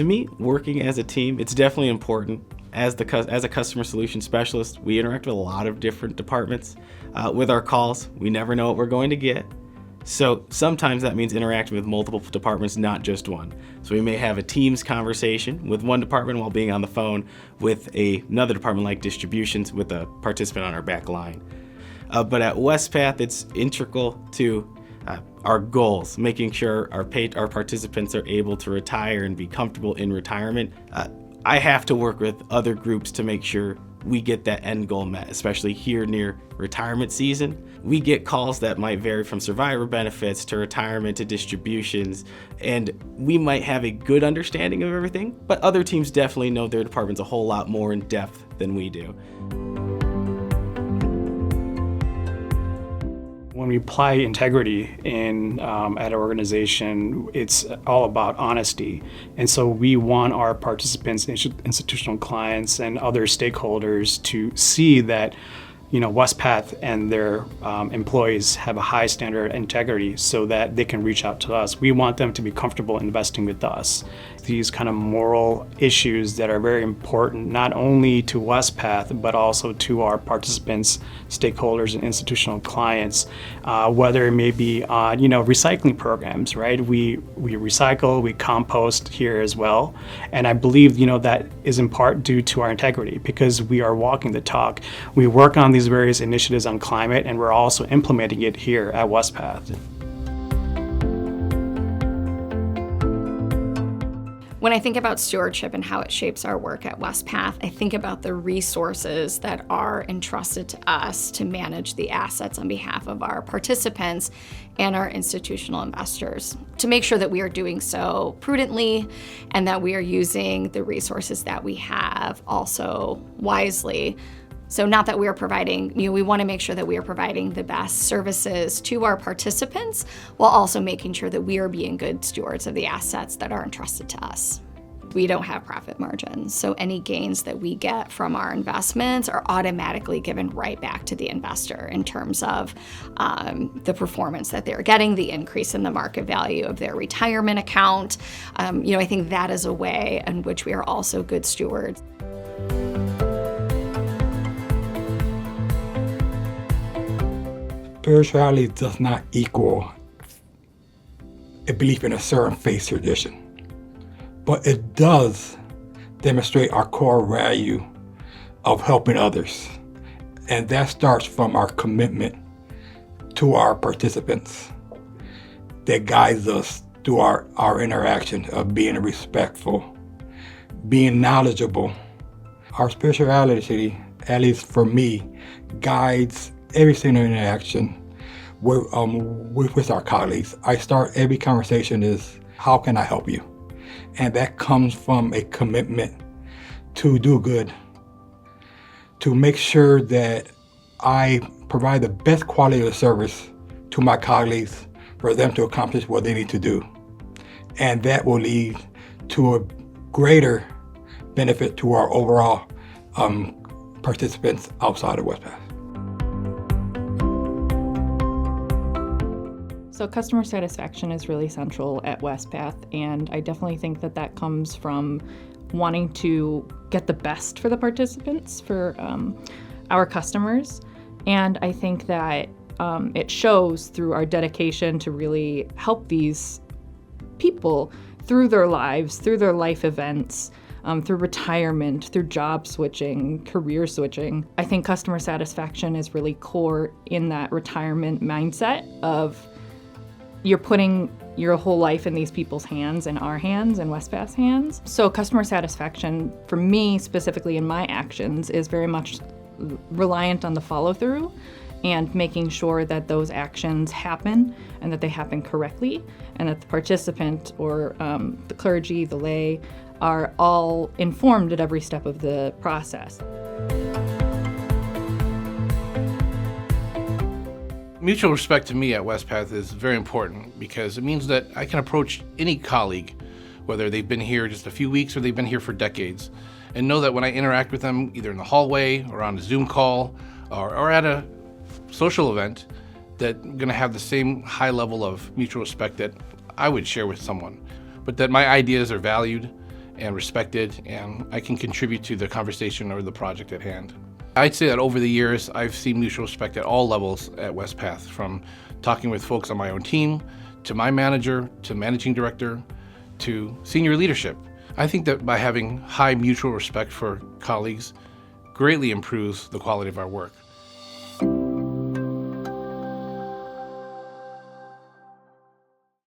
To me, working as a team, it's definitely important. As a customer solution specialist, we interact with a lot of different departments. With our calls, we never know what we're going to get. So sometimes that means interacting with multiple departments, not just one. So we may have a Teams conversation with one department while being on the phone with another department like distributions with a participant on our back line. But at Wespath, it's integral to our goals, making sure our participants are able to retire and be comfortable in retirement. I have to work with other groups to make sure we get that end goal met, especially here near retirement season. We get calls that might vary from survivor benefits to retirement to distributions, and we might have a good understanding of everything, but other teams definitely know their departments a whole lot more in depth than we do. When we apply integrity at our organization, it's all about honesty. And so we want our participants, institutional clients, and other stakeholders to see that Wespath and their employees have a high standard of integrity so that they can reach out to us. We want them to be comfortable investing with us. These kind of moral issues that are very important not only to Wespath but also to our participants, stakeholders, and institutional clients, whether it may be on recycling programs, right? We recycle, we compost here as well, and I believe that is in part due to our integrity because we are walking the talk. We work on these various initiatives on climate, and we're also implementing it here at Wespath. When I think about stewardship and how it shapes our work at Wespath, I think about the resources that are entrusted to us to manage the assets on behalf of our participants and our institutional investors, to make sure that we are doing so prudently and that we are using the resources that we have also wisely. So not that we are providing, we want to make sure that we are providing the best services to our participants while also making sure that we are being good stewards of the assets that are entrusted to us. We don't have profit margins, so any gains that we get from our investments are automatically given right back to the investor in terms of the performance that they're getting, the increase in the market value of their retirement account. I think that is a way in which we are also good stewards. Spirituality does not equal a belief in a certain faith tradition, but it does demonstrate our core value of helping others. And that starts from our commitment to our participants that guides us through our interaction of being respectful, being knowledgeable. Our spirituality, at least for me, guides every single interaction with our colleagues. I start every conversation is, how can I help you? And that comes from a commitment to do good, to make sure that I provide the best quality of service to my colleagues for them to accomplish what they need to do. And that will lead to a greater benefit to our overall participants outside of Wespath. So customer satisfaction is really central at Wespath, and I definitely think that comes from wanting to get the best for the participants, for our customers. And I think that it shows through our dedication to really help these people through their lives, through their life events, through retirement, through job switching, career switching. I think customer satisfaction is really core in that retirement mindset of you're putting your whole life in these people's hands, in our hands, in Wespath's hands. So customer satisfaction, for me specifically in my actions, is very much reliant on the follow-through and making sure that those actions happen and that they happen correctly and that the participant or the clergy, the lay, are all informed at every step of the process. Mutual respect to me at Wespath is very important because it means that I can approach any colleague, whether they've been here just a few weeks or they've been here for decades, and know that when I interact with them, either in the hallway or on a Zoom call or at a social event, that I'm gonna have the same high level of mutual respect that I would share with someone, but that my ideas are valued and respected, and I can contribute to the conversation or the project at hand. I'd say that over the years, I've seen mutual respect at all levels at Wespath, from talking with folks on my own team, to my manager, to managing director, to senior leadership. I think that by having high mutual respect for colleagues greatly improves the quality of our work.